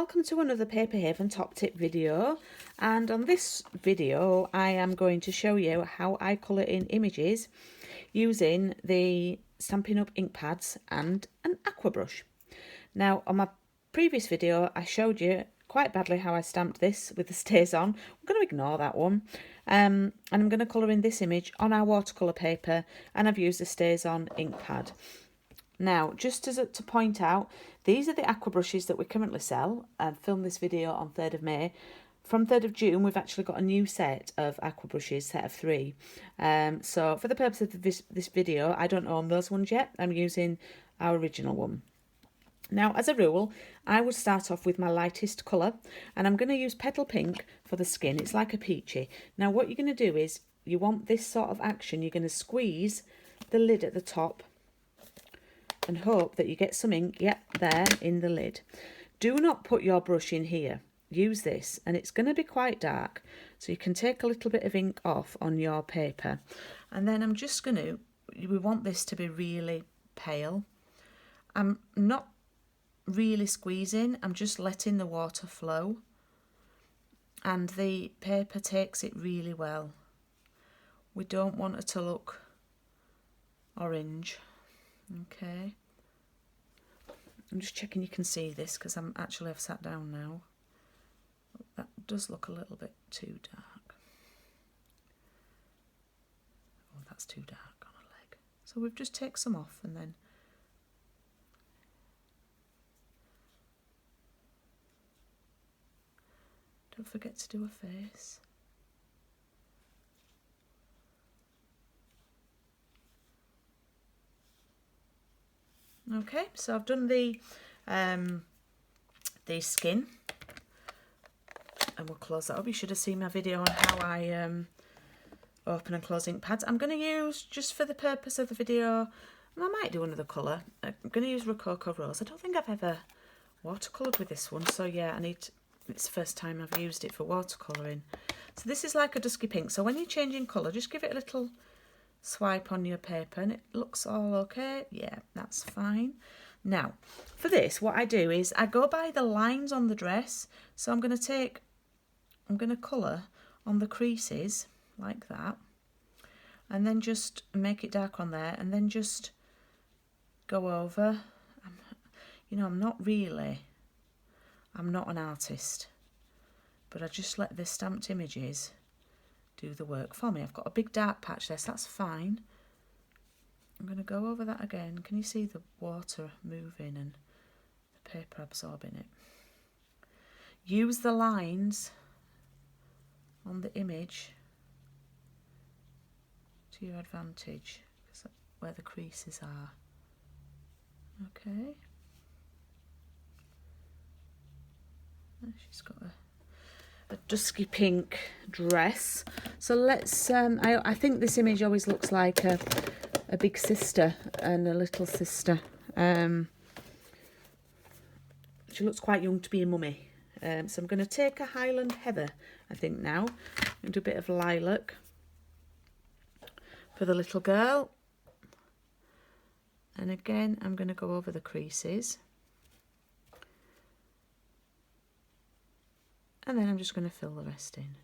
welcome to another Paper Haven top tip video, and on this video I am going to show you how I colour in images using the Stampin' Up ink pads and an aqua brush. Now on my previous video I showed you quite badly how I stamped this with the stays on. I'm going to ignore that one, and I'm going to colour in this image on our watercolour paper, and I've used the stays on ink pad. Now, just to point out, these are the aqua brushes that we currently sell. I filmed this video on 3rd of May. From 3rd of June, we've actually got a new set of aqua brushes, set of 3. So for the purpose of this video, I don't own those ones yet. I'm using our original one. Now, as a rule, I would start off with my lightest colour, and I'm going to use Petal Pink for the skin. It's like a peachy. Now, what you're going to do is, you want this sort of action. You're going to squeeze the lid at the top and hope that you get some ink, yep, there in the lid. Do not put your brush in here. Use this, and it's going to be quite dark, so you can take a little bit of ink off on your paper. And then I'm just going to, we want this to be really pale. I'm not really squeezing, I'm just letting the water flow, and the paper takes it really well. We don't want it to look orange. Okay, I'm just checking you can see this because I've sat down now. That does look a little bit too dark. Oh, that's too dark on a leg. So we've just take some off, and then don't forget to do a face. Okay, so I've done the skin, and we'll close that up. You should have seen my video on how I open and close ink pads. I'm going to use, just for the purpose of the video, I might do another colour. I'm going to use Rococo Rose. I don't think I've ever watercoloured with this one, so yeah, it's the first time I've used it for watercolouring. So this is like a dusky pink, so when you're changing colour, just give it a little swipe on your paper and it looks all okay. Yeah, that's fine. Now for this, what I do is I go by the lines on the dress. So I'm going to colour on the creases like that, and then just make it dark on there, and then just go over. I'm not an artist, but I just let the stamped images do the work for me. I've got a big dark patch there, so that's fine. I'm going to go over that again. Can you see the water moving and the paper absorbing it? Use the lines on the image to your advantage, because that's where the creases are. Okay. She's got a dusky pink dress. So let's I think this image always looks like a big sister and a little sister. She looks quite young to be a mummy. So I'm going to take a Highland Heather, I think now, and do a bit of lilac for the little girl. And again, I'm going to go over the creases. And then I'm just going to fill the rest in.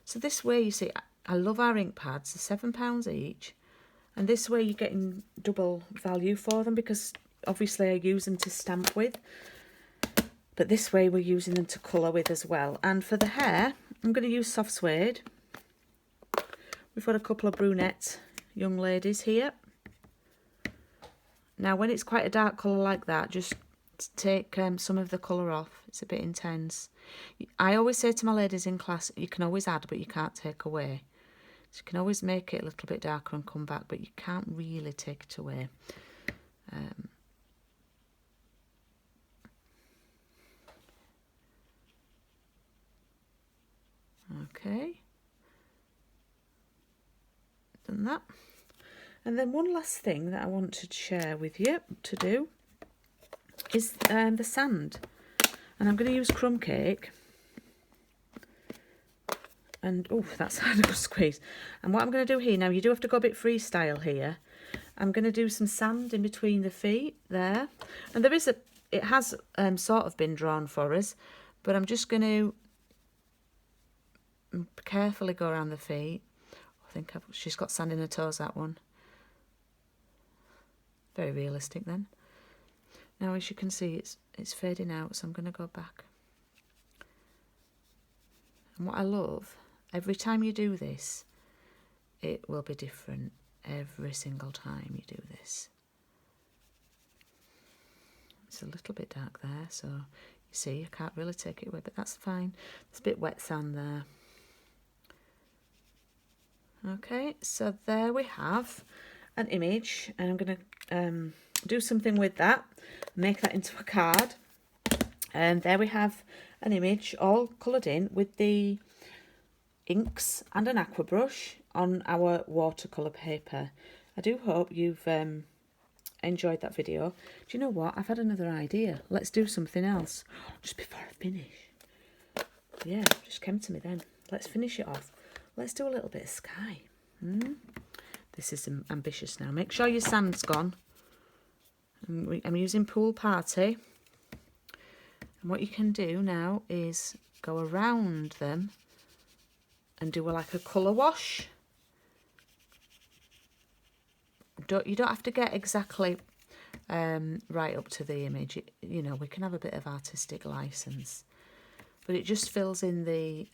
So this way, you see, I love our ink pads. They're £7 each. And this way you're getting double value for them, because obviously I use them to stamp with. But this way we're using them to colour with as well. And for the hair, I'm going to use soft suede. We've got a couple of brunette young ladies here. Now when it's quite a dark colour like that, just take some of the colour off. It's a bit intense. I always say to my ladies in class, you can always add, but you can't take away. So you can always make it a little bit darker and come back, but you can't really take it away. Okay, done that. And then one last thing that I want to share with you to do is the sand. And I'm going to use crumb cake. And, oh, that's had a good squeeze. And what I'm going to do here, now you do have to go a bit freestyle here. I'm going to do some sand in between the feet there. And there is it has sort of been drawn for us. But I'm just going to carefully go around the feet. I think she's got sand in her toes, that one. Very realistic then. Now, as you can see, it's fading out, so I'm going to go back. And what I love, every time you do this, it will be different every single time you do this. It's a little bit dark there, so you see, I can't really take it away, but that's fine. There's a bit wet sand there. Okay, so there we have an image, and I'm going to do something with that, make that into a card. And there we have an image all coloured in with the inks and an aqua brush on our watercolour paper. I do hope you've enjoyed that video. Do you know what? I've had another idea. Let's do something else. Just before I finish. Yeah, it just came to me then. Let's finish it off. Let's do a little bit of sky. This is ambitious now. Make sure your sand's gone. I'm using Pool Party. And what you can do now is go around them and do like a colour wash. You don't have to get exactly right up to the image. You know, we can have a bit of artistic license. But it just fills in the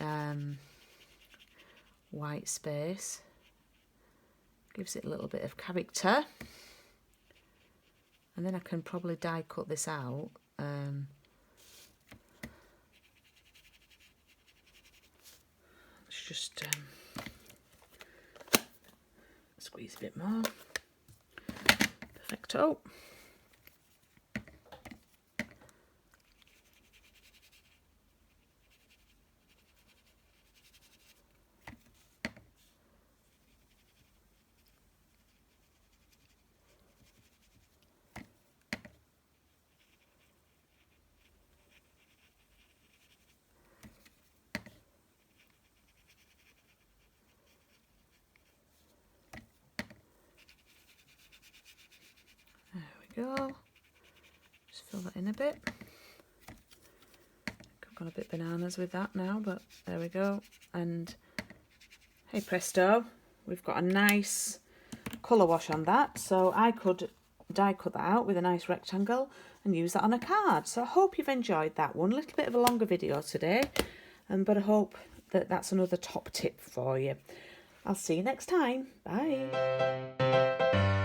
white space. Gives it a little bit of character. And then I can probably die cut this out. Let's just squeeze a bit more. Perfecto. Go. Just fill that in a bit. I've gone a bit bananas with that now, but there we go. And hey presto, we've got a nice colour wash on that. So I could die cut that out with a nice rectangle and use that on a card. So I hope you've enjoyed that one. A little bit of a longer video today, but I hope that that's another top tip for you. I'll see you next time. Bye.